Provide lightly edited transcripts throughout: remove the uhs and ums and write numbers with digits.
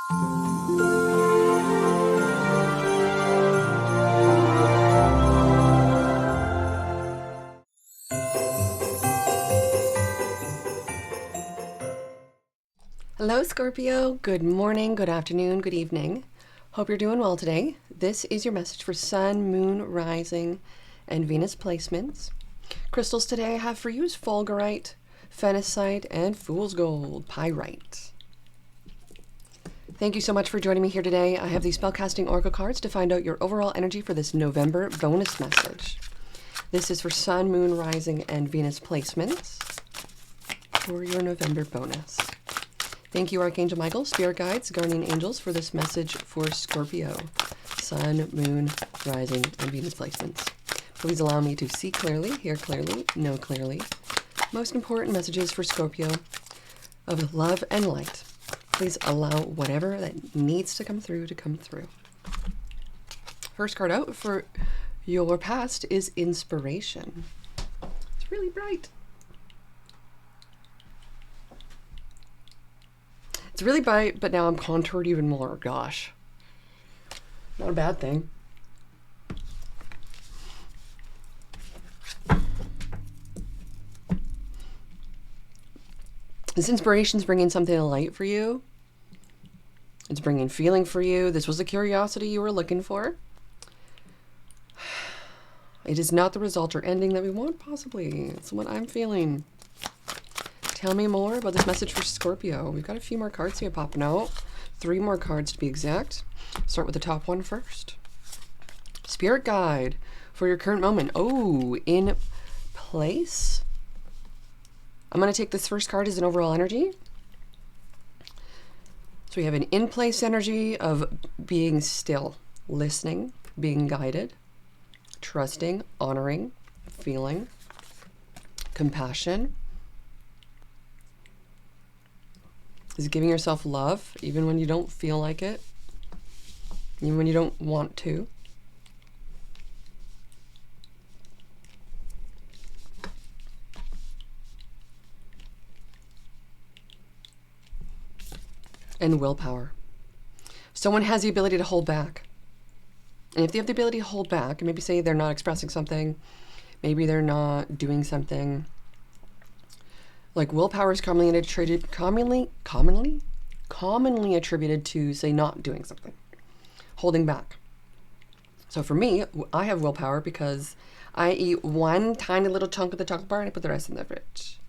Hello, Scorpio. Good morning, good afternoon, good evening. Hope you're doing well today. This is your message for Sun, Moon, Rising, and Venus placements. Crystals today I have for you is fulgurite, phenacite, and fool's gold, pyrite. Thank you so much for joining me here today. I have these spellcasting oracle cards to find out your overall energy for this November bonus message. This is for Sun, Moon, Rising, and Venus placements for your November bonus. Thank you, Archangel Michael, Spirit Guides, Guardian Angels, for this message for Scorpio, Sun, Moon, Rising, and Venus placements. Please allow me to see clearly, hear clearly, know clearly. Most important messages for Scorpio of love and light. Please allow whatever that needs to come through to come through. First card out for your past is Inspiration. It's really bright. It's really bright, but now I'm contoured even more. Gosh. Not a bad thing. This inspiration's bringing something to light for you. It's bringing feeling for you. This was the curiosity you were looking for. It is not the result or ending that we want, possibly. It's what I'm feeling. Tell me more about this message for Scorpio. We've got a few more cards here popping out. 3 more cards to be exact. Start with the top one first. Spirit Guide for your current moment. Oh, in place. I'm going to take this first card as an overall energy. So we have an in-place energy of being still, listening, being guided, trusting, honoring, feeling, compassion. Is giving yourself love, even when you don't feel like it, even when you don't want to. And willpower. Someone has the ability to hold back. And if they have the ability to hold back, and maybe say they're not expressing something, maybe they're not doing something, like willpower is commonly attributed to, say, not doing something, holding back. So for me, I have willpower because I eat one tiny little chunk of the chocolate bar and I put the rest in the fridge.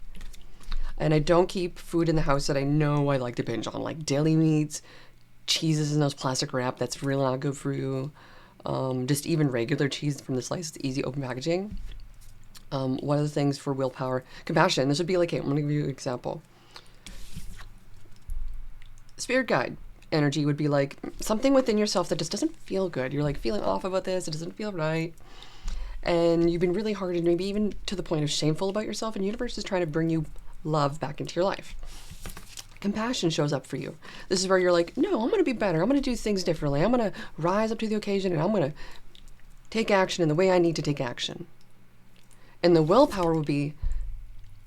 And I don't keep food in the house that I know I like to binge on, like deli meats, cheeses in those plastic wrap that's really not good for you. Just even regular cheese from the slice, it's easy open packaging. One of the things for willpower, compassion, this would be like, I'm going to give you an example. Spirit guide energy would be like something within yourself that just doesn't feel good. You're like feeling off about this. It doesn't feel right. And you've been really hard and maybe even to the point of shameful about yourself. And the universe is trying to bring you love back into your life. Compassion shows up for you. This is where you're like, no, I'm going to be better. I'm going to do things differently. I'm going to rise up to the occasion and I'm going to take action in the way I need to take action. And the willpower would be,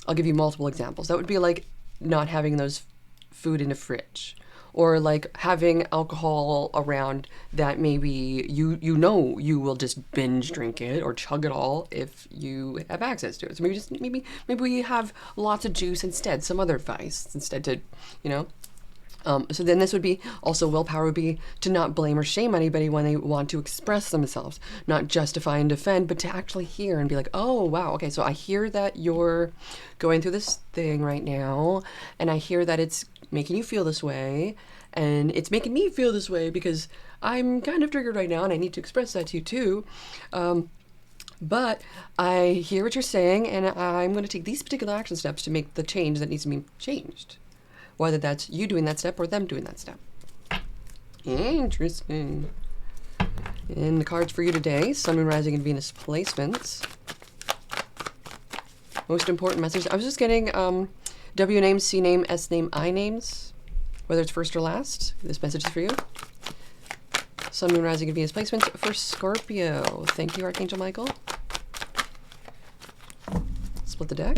I'll give you multiple examples. That would be like not having those food in the fridge, or like having alcohol around that maybe you know you will just binge drink it or chug it all if you have access to it. So maybe we have lots of juice instead, some other vice instead to, so then this would be also willpower would be to not blame or shame anybody when they want to express themselves, not justify and defend, but to actually hear and be like, oh, wow, okay, so I hear that you're going through this thing right now, and I hear that it's making you feel this way, and it's making me feel this way because I'm kind of triggered right now, and I need to express that to you too. But I hear what you're saying, and I'm going to take these particular action steps to make the change that needs to be changed. Whether that's you doing that step or them doing that step. Interesting. And the cards for you today, Sun, Moon, Rising, and Venus placements. Most important message. I was just getting W name, C name, S name, I names. Whether it's first or last. This message is for you. Sun, Moon, Rising, and Venus placements for Scorpio. Thank you, Archangel Michael. Split the deck.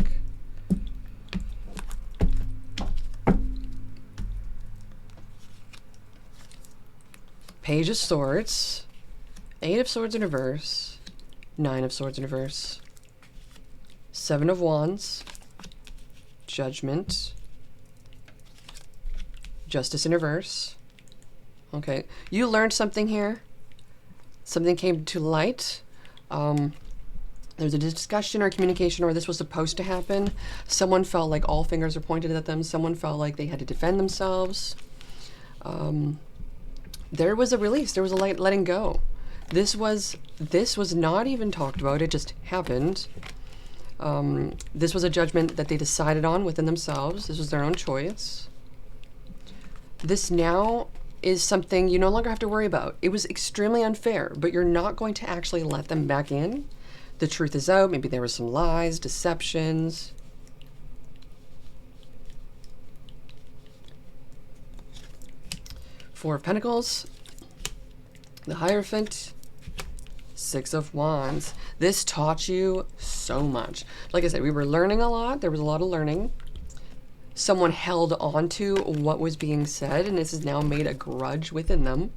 Page of Swords, 8 of Swords in reverse, 9 of Swords in reverse, 7 of Wands, Judgment, Justice in reverse. Okay, you learned something here. Something came to light. There's a discussion or communication, or this was supposed to happen. Someone felt like all fingers were pointed at them. Someone felt like they had to defend themselves. There was a release. There was a letting go. This was not even talked about. It just happened. This was a judgment that they decided on within themselves. This was their own choice. This now is something you no longer have to worry about. It was extremely unfair, but you're not going to actually let them back in. The truth is out. Maybe there were some lies, deceptions. Four of Pentacles, the Hierophant, 6 of Wands. This taught you so much. Like I said, we were learning a lot. There was a lot of learning. Someone held on to what was being said, and this has now made a grudge within them.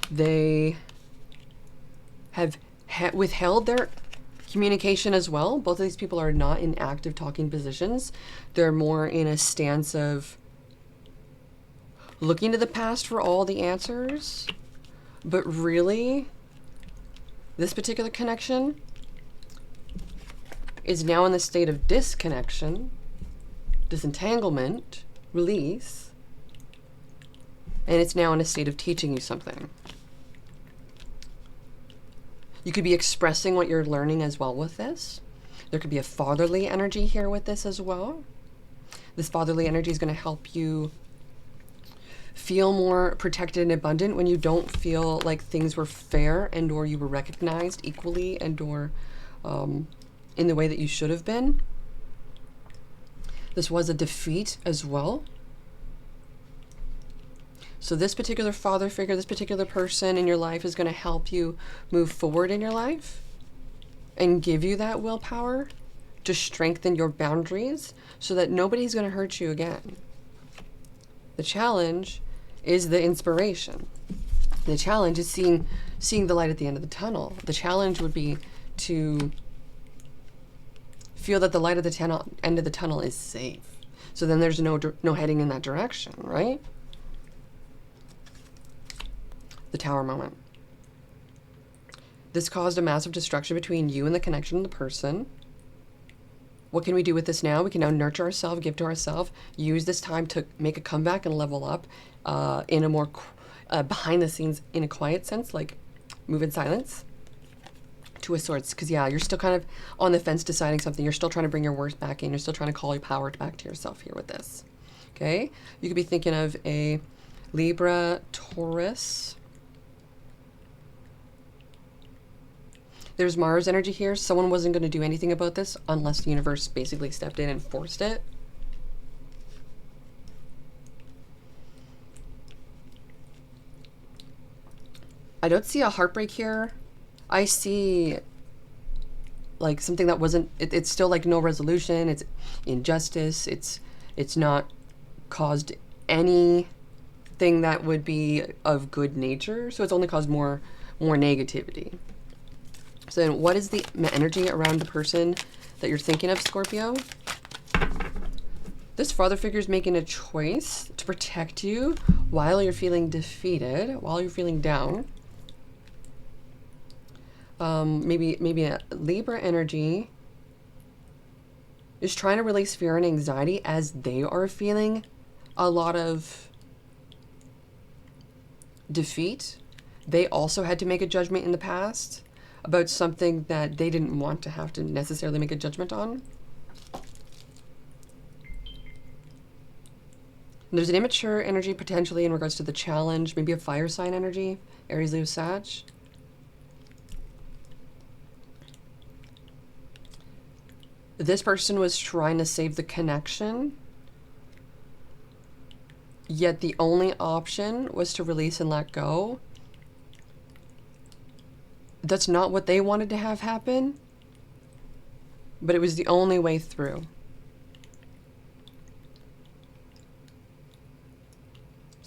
They have withheld their communication as well. Both of these people are not in active talking positions. They're more in a stance of looking to the past for all the answers. But really, this particular connection is now in the state of disconnection, disentanglement, release, and it's now in a state of teaching you something. You could be expressing what you're learning as well with this. There could be a fatherly energy here with this as well. This fatherly energy is going to help you feel more protected and abundant when you don't feel like things were fair and or you were recognized equally and or in the way that you should have been. This was a defeat as well. So this particular father figure, this particular person in your life is going to help you move forward in your life and give you that willpower to strengthen your boundaries so that nobody's going to hurt you again. The challenge is the inspiration. The challenge is seeing the light at the end of the tunnel. The challenge would be to feel that the light at the end of the tunnel is safe. So then there's no heading in that direction, right? The Tower moment. This caused a massive destruction between you and the connection of the person. What can we do with this now? We can now nurture ourselves, give to ourselves, use this time to make a comeback and level up in a more behind the scenes, in a quiet sense, like move in silence to a sorts. Because yeah, you're still kind of on the fence deciding something. You're still trying to bring your worth back in. You're still trying to call your power back to yourself here with this. Okay? You could be thinking of a Libra, Taurus. There's Mars energy here. Someone wasn't going to do anything about this unless the universe basically stepped in and forced it. I don't see a heartbreak here. I see like something that wasn't, it's still like no resolution. It's injustice. It's not caused anything that would be of good nature. So it's only caused more negativity. So then what is the energy around the person that you're thinking of, Scorpio? This father figure is making a choice to protect you while you're feeling defeated, while you're feeling down. Maybe a Libra energy is trying to release fear and anxiety as they are feeling a lot of defeat. They also had to make a judgment in the past about something that they didn't want to have to necessarily make a judgment on. And there's an immature energy potentially in regards to the challenge, maybe a fire sign energy, Aries, Leo, Sag. This person was trying to save the connection, yet the only option was to release and let go. That's not what they wanted to have happen, but it was the only way through.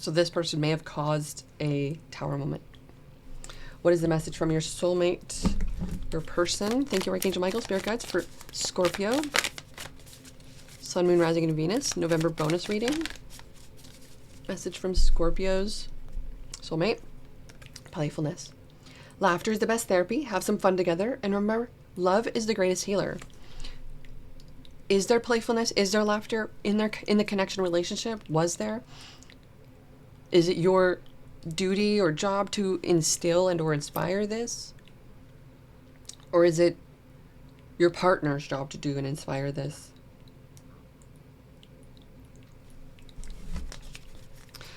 So this person may have caused a tower moment. What is the message from your soulmate, your person? Thank you, Archangel Michael, Spirit Guides, for Scorpio. Sun, Moon, Rising, and Venus. November bonus reading. Message from Scorpio's soulmate. Playfulness. Laughter is the best therapy. Have some fun together. And remember, love is the greatest healer. Is there playfulness? Is there laughter in the connection relationship? Was there? Is it your duty or job to instill and or inspire this? Or is it your partner's job to do and inspire this?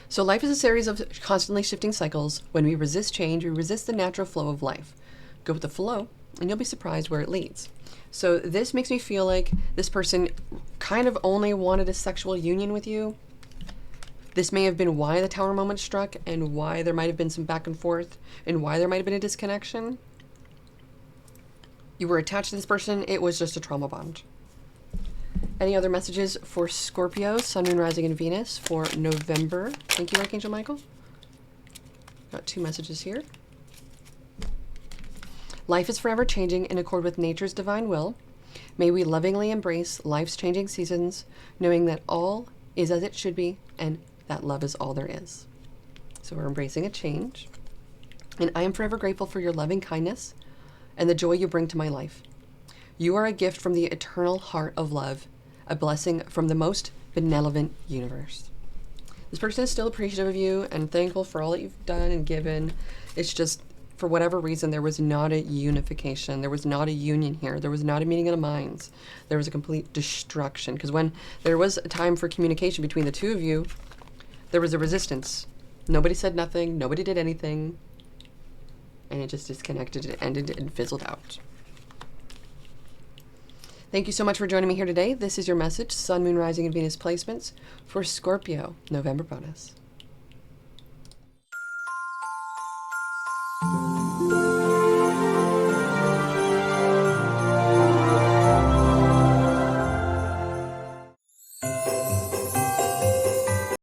So life is a series of constantly shifting cycles. When we resist change, we resist the natural flow of life. Go with the flow, and you'll be surprised where it leads. So this makes me feel like this person kind of only wanted a sexual union with you. This may have been why the tower moment struck, and why there might have been some back and forth, and why there might have been a disconnection. You were attached to this person. It was just a trauma bond. Any other messages for Scorpio, Sun, Moon, Rising, and Venus for November? Thank you, Archangel Michael. Got 2 messages here. Life is forever changing in accord with nature's divine will. May we lovingly embrace life's changing seasons, knowing that all is as it should be, and that love is all there is. So we're embracing a change. And I am forever grateful for your loving kindness and the joy you bring to my life. You are a gift from the eternal heart of love, a blessing from the most benevolent universe. This person is still appreciative of you and thankful for all that you've done and given. It's just, for whatever reason, there was not a unification. There was not a union here. There was not a meeting of the minds. There was a complete destruction. Because when there was a time for communication between the two of you, there was a resistance. Nobody said nothing. Nobody did anything. And it just disconnected and ended and fizzled out. Thank you so much for joining me here today. This is your message, Sun, Moon, Rising, and Venus placements for Scorpio, November bonus.